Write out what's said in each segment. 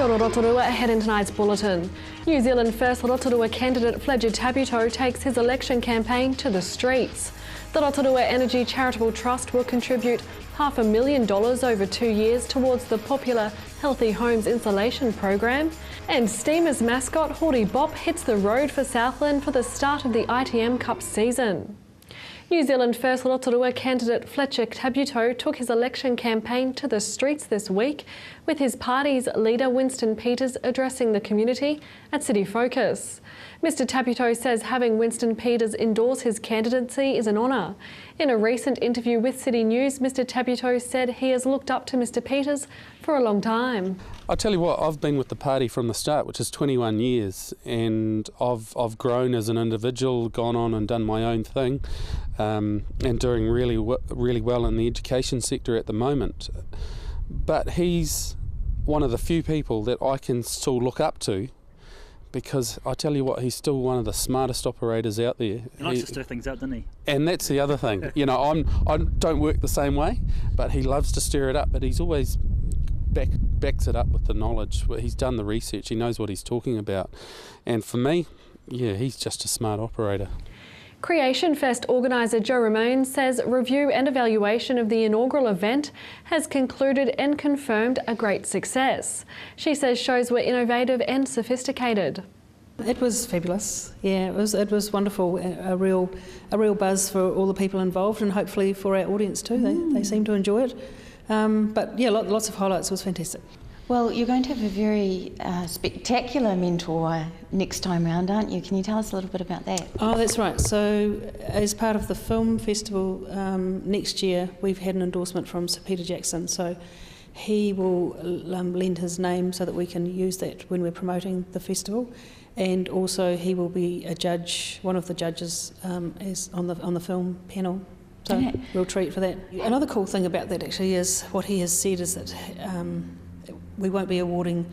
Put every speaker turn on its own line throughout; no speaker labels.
Kia ora Rotorua, ahead in tonight's bulletin. New Zealand First Rotorua candidate Fletcher Tabuto takes his election campaign to the streets. The Rotorua Energy Charitable Trust will contribute $500,000 over 2 years towards the popular Healthy Homes Insulation program. And Steamers mascot Hori Bop hits the road for Southland for the start of the ITM Cup season. New Zealand First Rotorua candidate Fletcher Tabuto took his election campaign to the streets this week, with his party's leader Winston Peters addressing the community at City Focus. Mr Tabuto says having Winston Peters endorse his candidacy is an honour. In a recent interview with City News, Mr Tabuto said he has looked up to Mr Peters for a long time.
I tell you what, I've been with the party from the start, which is 21 years, and I've grown as an individual, gone on and done my own thing, and doing really well in the education sector at the moment. But he's one of the few people that I can still look up to, because I tell you what, he's still one of the smartest operators out there.
He likes to stir things up, doesn't he?
And that's the other thing. You know, I don't work the same way, but he loves to stir it up. But he's always backs it up with the knowledge. He's done the research. He knows what he's talking about. And for me, yeah, he's just a smart operator.
Creation Fest organiser Jo Ramone says review and evaluation of the inaugural event has concluded and confirmed a great success. She says shows were innovative and sophisticated.
It was fabulous. Yeah, it was wonderful. A real buzz for all the people involved, and hopefully for our audience too. They seem to enjoy it. But yeah, lots of highlights. It was fantastic.
Well, you're going to have a very spectacular mentor next time round, aren't you? Can you tell us a little bit about that?
Oh, that's right. So as part of the film festival next year, we've had an endorsement from Sir Peter Jackson. So he will lend his name so that we can use that when we're promoting the festival. And also he will be a judge, one of the judges as on the film panel. So real treat for that. Another cool thing about that actually is what he has said is that we won't be awarding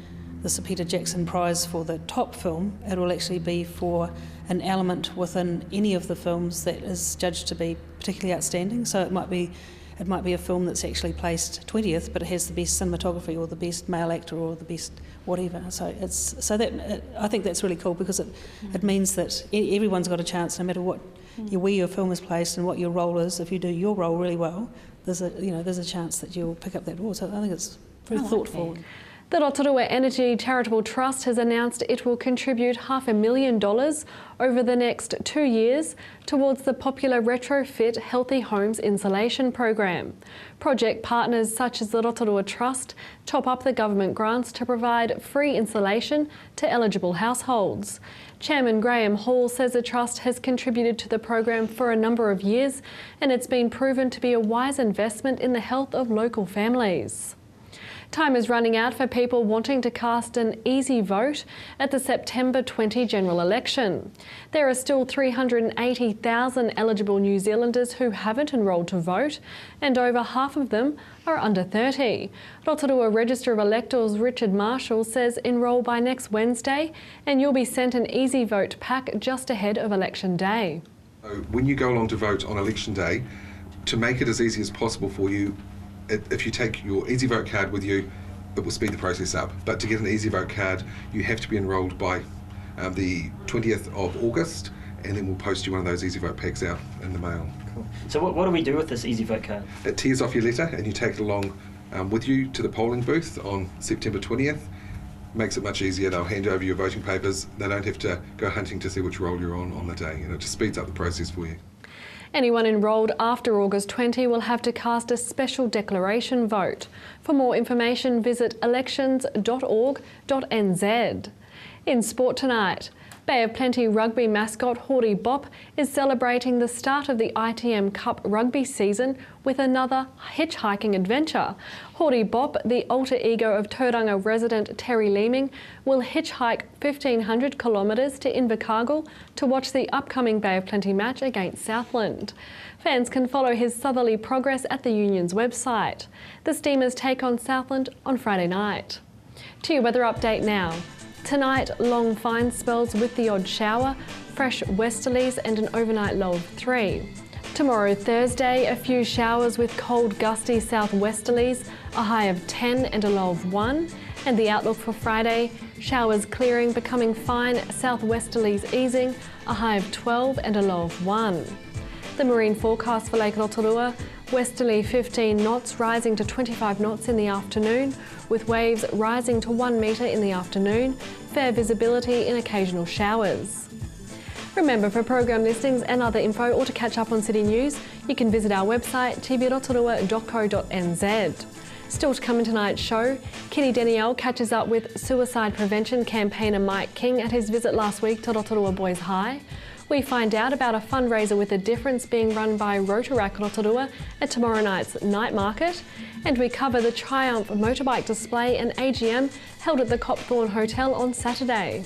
the Sir Peter Jackson Prize for the top film. It will actually be for an element within any of the films that is judged to be particularly outstanding. So it might be a film that's actually placed 20th, but it has the best cinematography or the best male actor or the best whatever. I think that's really cool, because it means that everyone's got a chance, no matter where your film is placed and what your role is. If you do your role really well, there's a chance that you'll pick up that award. So I think it's very thoughtful.
The Rotorua Energy Charitable Trust has announced it will contribute $500,000 over the next 2 years towards the popular retrofit Healthy Homes Insulation program. Project partners such as the Rotorua Trust top up the government grants to provide free insulation to eligible households. Chairman Graham Hall says the Trust has contributed to the program for a number of years, and it's been proven to be a wise investment in the health of local families. Time is running out for people wanting to cast an easy vote at the September 20 general election. There are still 380,000 eligible New Zealanders who haven't enrolled to vote, and over half of them are under 30. Rotorua Register of Electors Richard Marshall says enrol by next Wednesday and you'll be sent an easy vote pack just ahead of election day.
When you go along to vote on election day, to make it as easy as possible for you, if you take your Easy Vote card with you, it will speed the process up. But to get an Easy Vote card, you have to be enrolled by the 20th of August, and then we'll post you one of those Easy Vote packs out in the mail.
Cool. So what do we do with this Easy Vote card?
It tears off your letter and you take it along with you to the polling booth on September 20th. Makes it much easier. They'll hand over your voting papers. They don't have to go hunting to see which roll you're on the day. It just speeds up the process for you.
Anyone enrolled after August 20 will have to cast a special declaration vote. For more information, visit elections.org.nz. In sport tonight, Bay of Plenty rugby mascot Hori Bop is celebrating the start of the ITM Cup rugby season with another hitchhiking adventure. Hori Bop, the alter ego of Tauranga resident Terry Leeming, will hitchhike 1,500 kilometres to Invercargill to watch the upcoming Bay of Plenty match against Southland. Fans can follow his southerly progress at the Union's website. The Steamers take on Southland on Friday night. To your weather update now. Tonight, long fine spells with the odd shower, fresh westerlies and an overnight low of 3. Tomorrow, Thursday, a few showers with cold, gusty southwesterlies, a high of 10 and a low of 1. And the outlook for Friday, showers clearing, becoming fine, southwesterlies easing, a high of 12 and a low of 1. The marine forecast for Lake Rotorua, westerly 15 knots rising to 25 knots in the afternoon, with waves rising to 1 metre in the afternoon, fair visibility in occasional showers. Remember, for program listings and other info or to catch up on city news, you can visit our website tvrotorua.co.nz. Still to come in tonight's show, Kitty Danielle catches up with suicide prevention campaigner Mike King at his visit last week to Rotorua Boys High. We find out about a fundraiser with a difference being run by Rotorua Rotorua at tomorrow night's night market. And we cover the Triumph motorbike display and AGM held at the Copthorne Hotel on Saturday.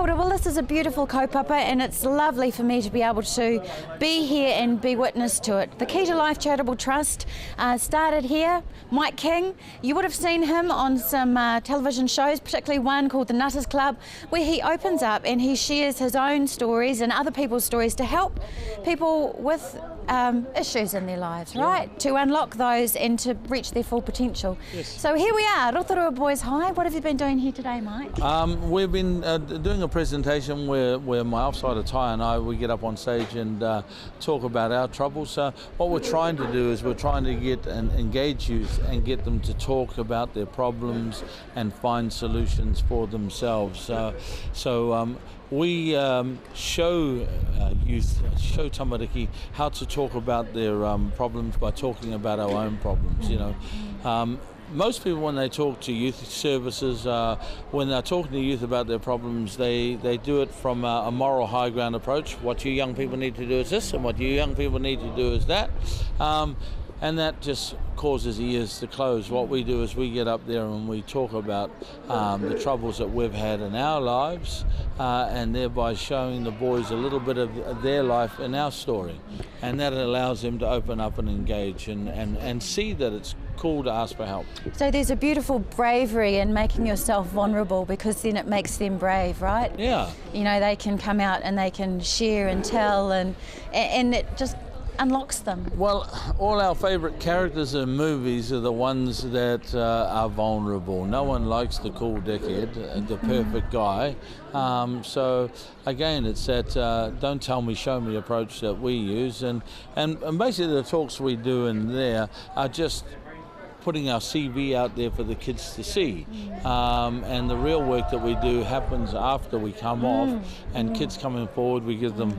Well, this is a beautiful kaupapa and it's lovely for me to be able to be here and be witness to it. The Key to Life Charitable Trust started here. Mike King, you would have seen him on some television shows, particularly one called The Nutters Club, where he opens up and he shares his own stories and other people's stories to help people with issues in their lives, right? To unlock those and to reach their full potential.
Yes.
So here we are, Rotorua Boys High. What have you been doing here today, Mike?
We've been doing a presentation where my offsider Ty and I, we get up on stage and talk about our troubles. What we're trying to do is we're trying to get and engage youth and get them to talk about their problems and find solutions for themselves. We show youth, show tamariki how to talk about their problems by talking about our own problems, you know. Most people, when they talk to youth services, when they're talking to youth about their problems, they do it from a moral high ground approach. What you young people need to do is this, and what you young people need to do is that. And that just causes ears to close. What we do is we get up there and we talk about the troubles that we've had in our lives, and thereby showing the boys a little bit of their life in our story. And that allows them to open up and engage and see that it's cool to ask for help.
So there's a beautiful bravery in making yourself vulnerable, because then it makes them brave, right?
Yeah.
You know, they can come out and they can share and tell, and it just unlocks them.
Well, all our favourite characters in movies are the ones that are vulnerable. No one likes the cool dickhead, the perfect guy. So again, it's that don't tell me, show me approach that we use, and basically the talks we do in there are just putting our CV out there for the kids to see, and the real work that we do happens after we come off, and kids coming forward, we give them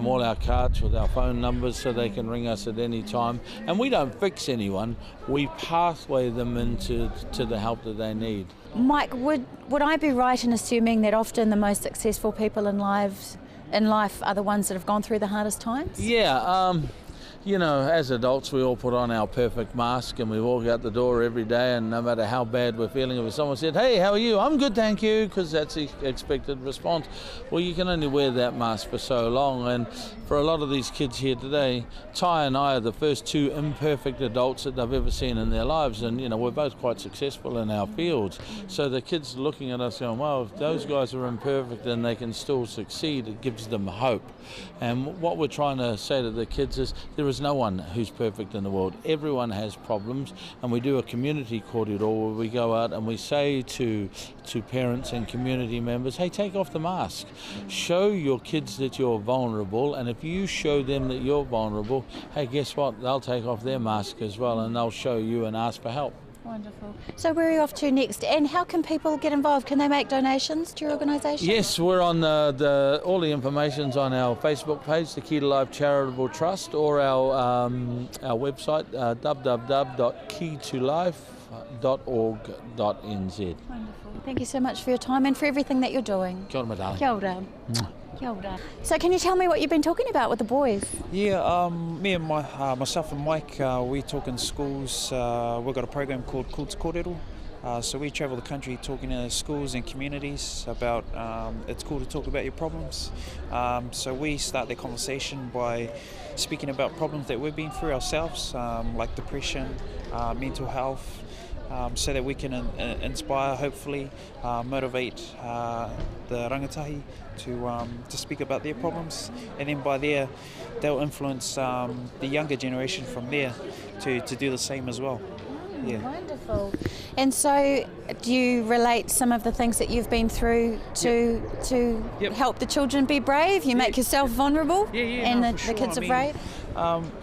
all our cards with our phone numbers so they can ring us at any time. And we don't fix anyone, we pathway them into the help that they need.
Mike, would I be right in assuming that often the most successful people in life are the ones that have gone through the hardest times?
Yeah. You know, as adults, we all put on our perfect mask and we walk out the door every day, and no matter how bad we're feeling, if someone said, "Hey, how are you?" "I'm good, thank you," because that's the expected response. Well, you can only wear that mask for so long, and for a lot of these kids here today, Ty and I are the first two imperfect adults that they've ever seen in their lives, and, you know, we're both quite successful in our fields. So the kids looking at us going, well, if those guys are imperfect and they can still succeed, it gives them hope. And what we're trying to say to the kids is there is no one who's perfect in the world. Everyone has problems, and we do a community corridor where we go out and we say to parents and community members, hey, take off the mask. Show your kids that you're vulnerable, and if you show them that you're vulnerable, hey, guess what? They'll take off their mask as well, and they'll show you and ask for help.
Wonderful. So where are you off to next, and how can people get involved? Can they make donations to your organisation?
Yes, we're on all the information's on our Facebook page, the Key to Life Charitable Trust, or our website, www.keytolife.org.nz.
Wonderful. Thank you so much for your time and for everything that you're doing.
Kia ora, my darling.
Kia ora. Kia ora. So can you tell me what you've been talking about with the boys?
Yeah, me and myself and Mike, we talk in schools. We've got a program called Kults Kōrero. So we travel the country talking to schools and communities about it's cool to talk about your problems. So we start the conversation by speaking about problems that we've been through ourselves, like depression, mental health, so that we can inspire, hopefully, motivate the rangatahi to speak about their problems, and then by there they'll influence the younger generation from there to do the same as well. Yeah.
Wonderful. And so do you relate some of the things that you've been through to help the children be brave? You make yourself vulnerable and the kids are brave?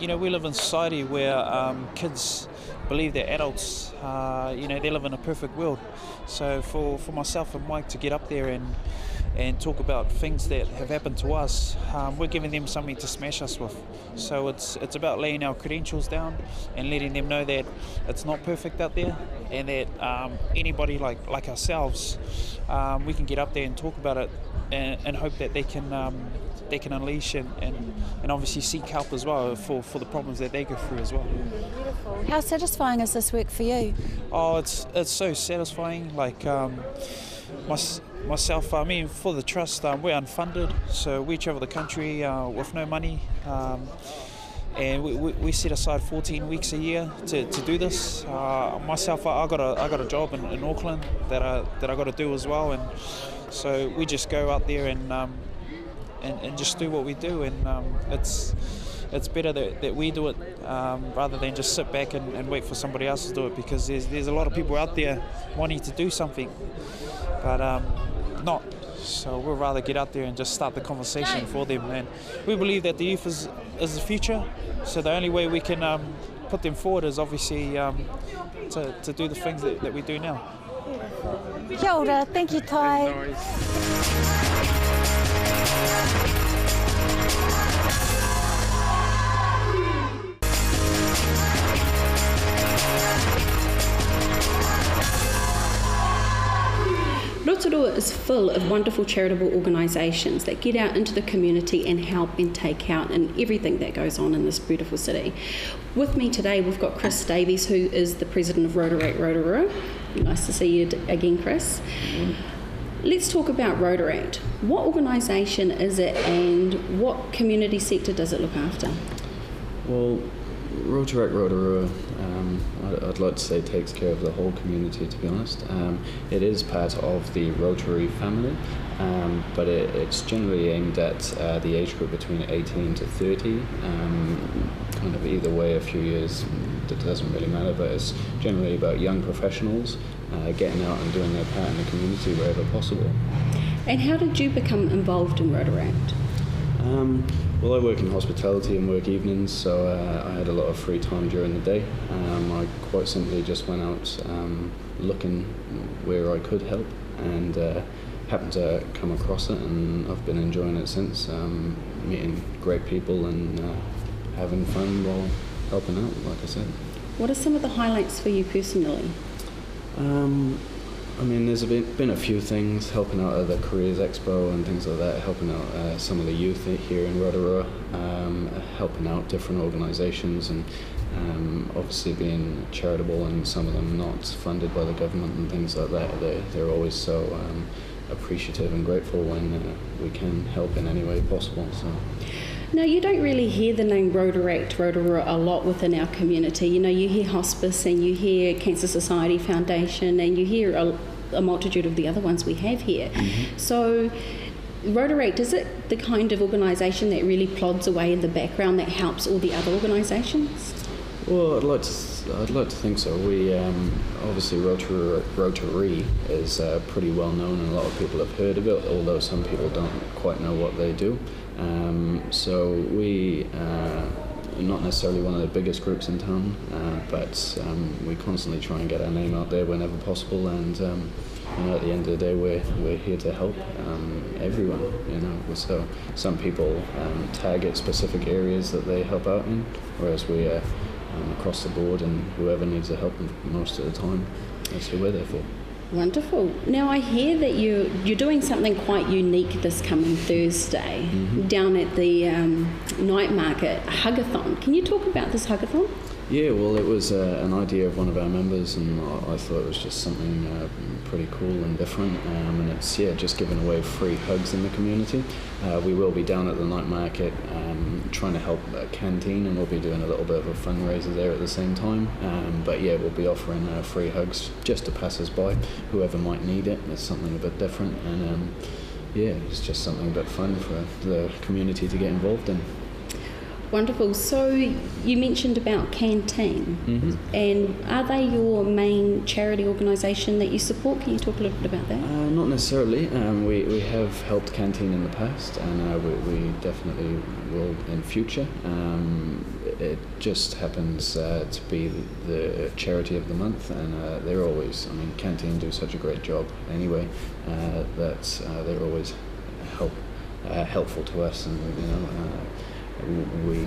We live in a society where kids believe they're adults. They live in a perfect world. So for myself and Mike to get up there and talk about things that have happened to us, we're giving them something to smash us with. So it's about laying our credentials down and letting them know that it's not perfect out there, and that anybody like ourselves, we can get up there and talk about it and hope that they can unleash and obviously seek help as well for the problems that they go through as well.
Beautiful. How satisfying is this work for you?
Oh, it's so satisfying. Like myself, for the trust, we're unfunded, so we travel the country with no money, and we set aside 14 weeks a year to do this. Myself, I got a job in Auckland that I got to do as well, and so we just go out there and just do what we do, and it's better that we do it rather than just sit back and wait for somebody else to do it, because there's a lot of people out there wanting to do something, but not. So we'll rather get out there and just start the conversation for them. And we believe that the youth is the future, so the only way we can put them forward is obviously to do the things that we do now.
Kia ora, thank you, Tai.
No worries.
Rotorua is full of wonderful charitable organisations that get out into the community and help and take out in everything that goes on in this beautiful city. With me today we've got Chris Davies, who is the president of Rotorua. Nice to see you again, Chris. Let's talk about Rotaract. What organisation is it and what community sector does it look after?
Well, Rotaract Rotorua, I'd like to say, takes care of the whole community, to be honest. It is part of the Rotary family, but it's generally aimed at the age group between 18 to 30. Kind of either way, a few years, it doesn't really matter, but it's generally about young professionals getting out and doing their part in the community wherever possible.
And how did you become involved in Rotaract?
Well, I work in hospitality and work evenings, so I had a lot of free time during the day. I quite simply just went out looking where I could help, and happened to come across it, and I've been enjoying it since, meeting great people and having fun while helping out, like I said.
What are some of the highlights for you personally?
There's been a few things, helping out at the Careers Expo and things like that, helping out some of the youth here in Rotorua, helping out different organisations, and obviously being charitable, and some of them not funded by the government and things like that. They're always so appreciative and grateful when we can help in any way possible. So.
Now, you don't really hear the name Rotaract Rotorua a lot within our community. You know, you hear hospice and you hear Cancer Society Foundation and you hear a multitude of the other ones we have here. Mm-hmm. So, Rotaract, is it the kind of organisation that really plods away in the background that helps all the other organisations?
Well, I'd like to think so. We obviously Rotary is pretty well known, and a lot of people have heard of it, although some people don't quite know what they do. So we are not necessarily one of the biggest groups in town, but we constantly try and get our name out there whenever possible, and at the end of the day we're here to help everyone. So some people target specific areas that they help out in, whereas we are across the board, and whoever needs the help most of the time, that's who we're there for.
Wonderful. Now I hear that you're doing something quite unique this coming Thursday down at the night market, a hug-a-thon. Can you talk about this hug-a-thon?
Yeah, well, it was an idea of one of our members, and I thought it was just something pretty cool and different. And it's just giving away free hugs in the community. We will be down at the night market trying to help a canteen, and we'll be doing a little bit of a fundraiser there at the same time. But we'll be offering free hugs just to passers-by, whoever might need it. It's something a bit different, and it's just something a bit fun for the community to get involved in.
Wonderful. So you mentioned about Canteen, and are they your main charity organisation that you support? Can you talk a little bit about that?
Not necessarily. We have helped Canteen in the past, and we definitely will in future. It just happens to be the charity of the month, and they're always, Canteen do such a great job anyway, that they're always helpful to us, and we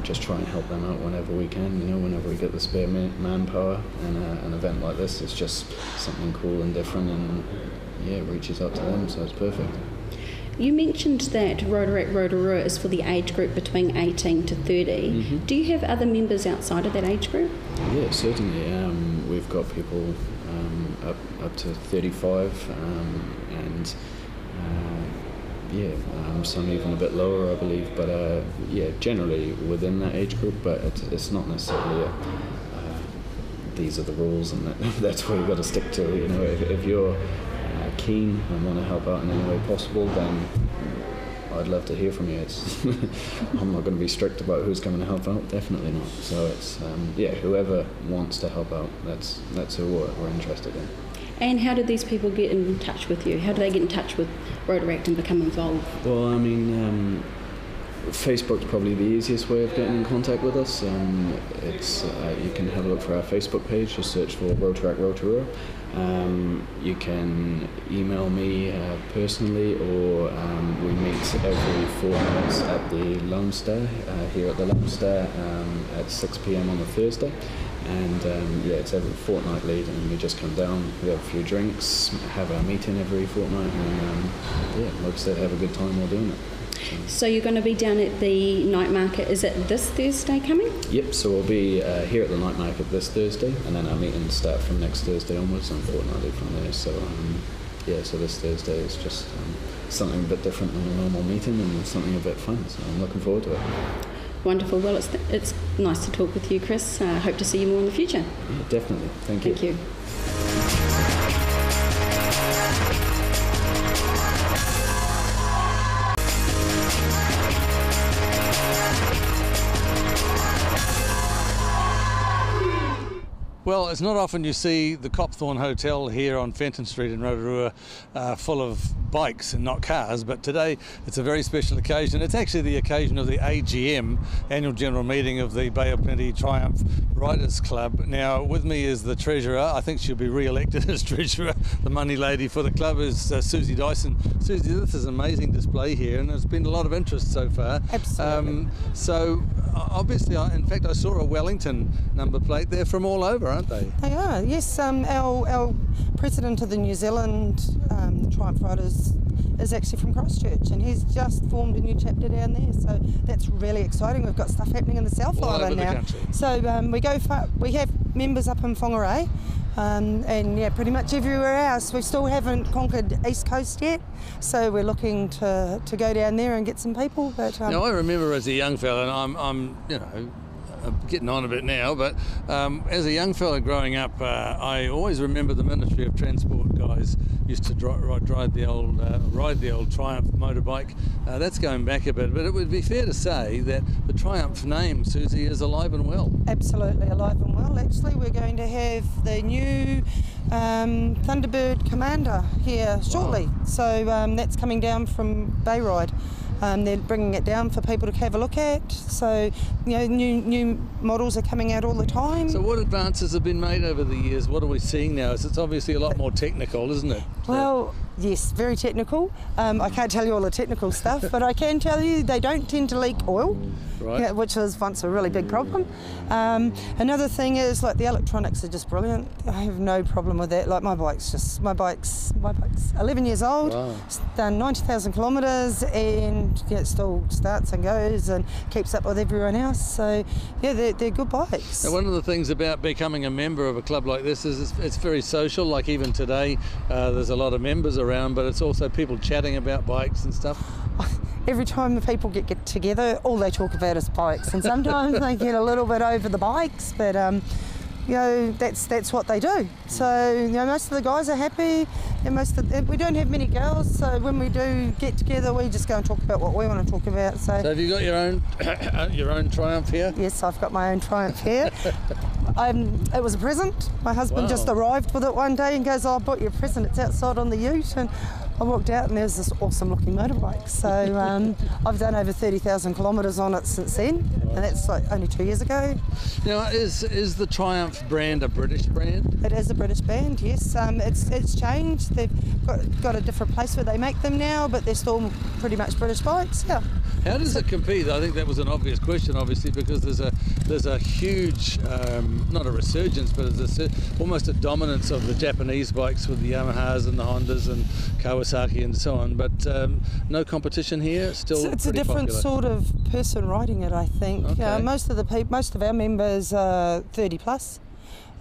just try and help them out whenever we can, whenever we get the spare manpower, and an event like this is just something cool and different, and it reaches out to them, so it's perfect.
You mentioned that Rotorua is for the age group between 18 to 30. Do you have other members outside of that age group?
Yeah, certainly. We've got people up to 35, and some even a bit lower, I believe, but generally within that age group, but it's not necessarily these are the rules and that's what you've got to stick to. If you're keen and want to help out in any way possible, then I'd love to hear from you. I'm not going to be strict about who's coming to help out, definitely not. So it's whoever wants to help out, that's who we're interested in.
And how do these people get in touch with you? How do they get in touch with Rotaract and become involved?
Well, Facebook's probably the easiest way of getting in contact with us. It's you can have a look for our Facebook page, just search for Rotaract Rotorua. You can email me personally, or we meet every 4 months at the Lone Star, here at the Lone Star at 6 p.m. on a Thursday. And it's every fortnightly, and we just come down, we have a few drinks, have our meeting every fortnight, and like I said, have a good time while doing it.
So you're going to be down at the night market, is it this Thursday coming?
Yep, so we'll be here at the night market this Thursday, and then our meetings start from next Thursday onwards, and fortnightly from there. So so this Thursday is just something a bit different than a normal meeting, and something a bit fun, so I'm looking forward to it.
Wonderful. Well, it's nice to talk with you, Chris. I hope to see you more in the future.
Yeah, definitely. Thank you.
Thank you.
Well, it's not often you see the Copthorne Hotel here on Fenton Street in Rotorua full of bikes and not cars, but today it's a very special occasion. It's actually the occasion of the AGM, Annual General Meeting of the Bay of Plenty Triumph Riders Club. Now, with me is the treasurer. I think she'll be re-elected as treasurer. The money lady for the club is Susie Dyson. Susie, this is an amazing display here, and there's been a lot of interest so far.
Absolutely.
So obviously, in fact, I saw a Wellington number plate. They're from all over, aren't they?
They are, yes. Our president of the New Zealand Triumph Riders is actually from Christchurch, and he's just formed a new chapter down there, so that's really exciting. We've got stuff happening in the South Island now. So we go far, we have members up in Whangarei, and pretty much everywhere else. We still haven't conquered East Coast yet, so we're looking to go down there and get some people. But
now I remember as a young fella, and I'm getting on a bit now, but as a young fella growing up, I always remember the Ministry of Transport guys used to ride the old Triumph motorbike. That's going back a bit, but it would be fair to say that the Triumph name, Susie, is alive and well.
Absolutely alive and well. Actually, we're going to have the new Thunderbird Commander here shortly. Wow. So that's coming down from Bayride. They're bringing it down for people to have a look at. So, new models are coming out all the time.
So what advances have been made over the years? What are we seeing now? It's obviously a lot more technical, isn't it?
Well, Yes, very technical. I can't tell you all the technical stuff, but I can tell you they don't tend to leak oil,
Right.
which was once a really big problem. Another thing is, like, the electronics are just brilliant. I have no problem with that. Like, my bike's 11 years old.
Wow.
It's done 90,000 kilometres, and yeah, it still starts and goes and keeps up with everyone else. So yeah, they're good bikes.
Now, one of the things about becoming a member of a club like this is it's very social. Like even today, there's a lot of members around, but it's also people chatting about bikes and stuff.
Every time the people get together, all they talk about is bikes, and sometimes they get a little bit over the bikes, but you know, that's what they do. So you know, most of the guys are happy, and we don't have many girls, so when we do get together, we just go and talk about what we want to talk about. So
have you got your own Triumph here?
Yes, I've got my own Triumph here. It was a present. My husband
Wow.
just arrived with it one day and goes, "Oh, I bought you a present. It's outside on the ute." And I walked out and there's this awesome looking motorbike. So I've done over 30,000 kilometres on it since then, and that's like only 2 years ago.
Now, is the Triumph brand a British brand?
It is a British brand, yes. It's changed. They've got a different place where they make them now, but they're still pretty much British bikes, yeah.
How does it compete? I think that was an obvious question, obviously, because there's a huge, not a resurgence, but there's almost a dominance of the Japanese bikes with the Yamahas and the Hondas and Kawasaki and so on. But no competition here. Still,
it's a
pretty
different
popular.
sort of person riding it, I think.
Okay.
Most of our members are 30 plus.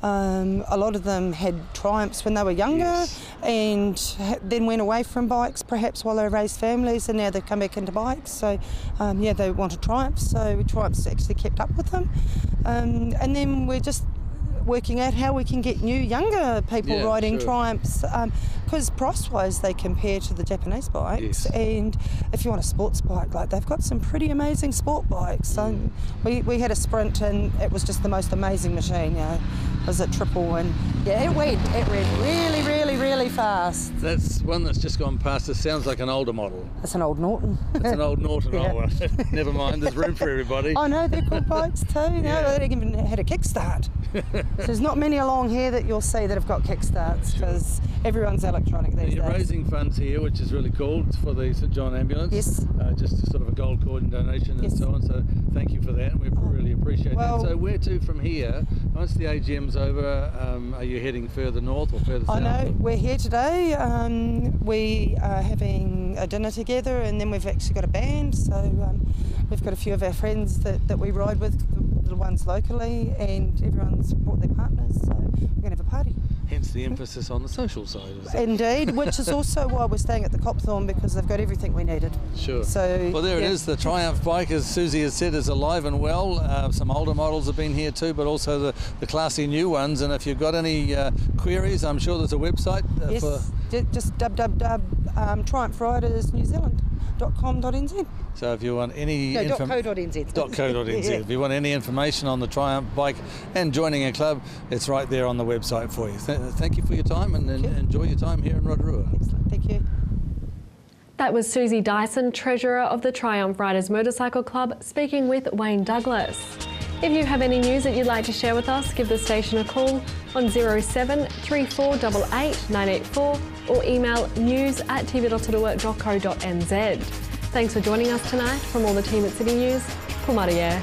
A lot of them had Triumphs when they were younger,
Yes.
and then went away from bikes perhaps while they raised families, and now they've come back into bikes. So they wanted Triumphs, so Triumphs actually kept up with them. And then we're just working out how we can get new younger people riding
sure.
Triumphs, because price-wise they compare to the Japanese bikes.
Yes.
And if you want a sports bike, like, they've got some pretty amazing sport bikes. So we had a Sprint, and it was just the most amazing machine. You know, it was a triple, and yeah, it went really, really, really fast.
That's one that's just gone past. It sounds like an older model.
It's an old Norton.
It's an old Norton.
Yeah.
Oh, well, never mind. There's room for everybody.
I know, they're good bikes too. No, they even had a kickstart. So there's not many along here that you'll see that have got kickstarts, because everyone's electronic these
You're
days.
raising funds here, which is really cool. It's for the St John Ambulance.
Yes.
Just sort of a gold coin donation
Yes.
and so on. So thank you for that. We really appreciate
Well-
that. So where to from here? Once the AGM's over, are you heading further north or further south?
I know, we're here today. We are having a dinner together, and then we've actually got a band. So we've got a few of our friends that we ride with, the ones locally, and everyone's brought their partners. So we're going to have a party.
Hence the emphasis on the social side. Is it?
Indeed, which is also why we're staying at the Copthorne, because they've got everything we needed.
Sure.
So,
well, there
yeah.
it is. The Triumph bike, as Susie has said, is alive and well. Some older models have been here too, but also the classy new ones. And if you've got any queries, I'm sure there's a website.
Yes, just triumphridersnewzealand.com.nz.
So if you want any
.co.nz.
.co.nz.
Yeah.
If you want any information on the Triumph bike and joining a club, it's right there on the website for you. Thank you for your time, and enjoy your time here in Rotorua.
Excellent, thank you.
That was Susie Dyson, Treasurer of the Triumph Riders Motorcycle Club, speaking with Wayne Douglas. If you have any news that you'd like to share with us, give the station a call on 07 3488 984 or email news@tv.rotorua.co.nz. Thanks for joining us tonight. From all the team at City News, Kumaria.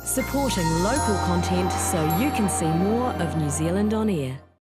Supporting local content so you can see more of New Zealand on air.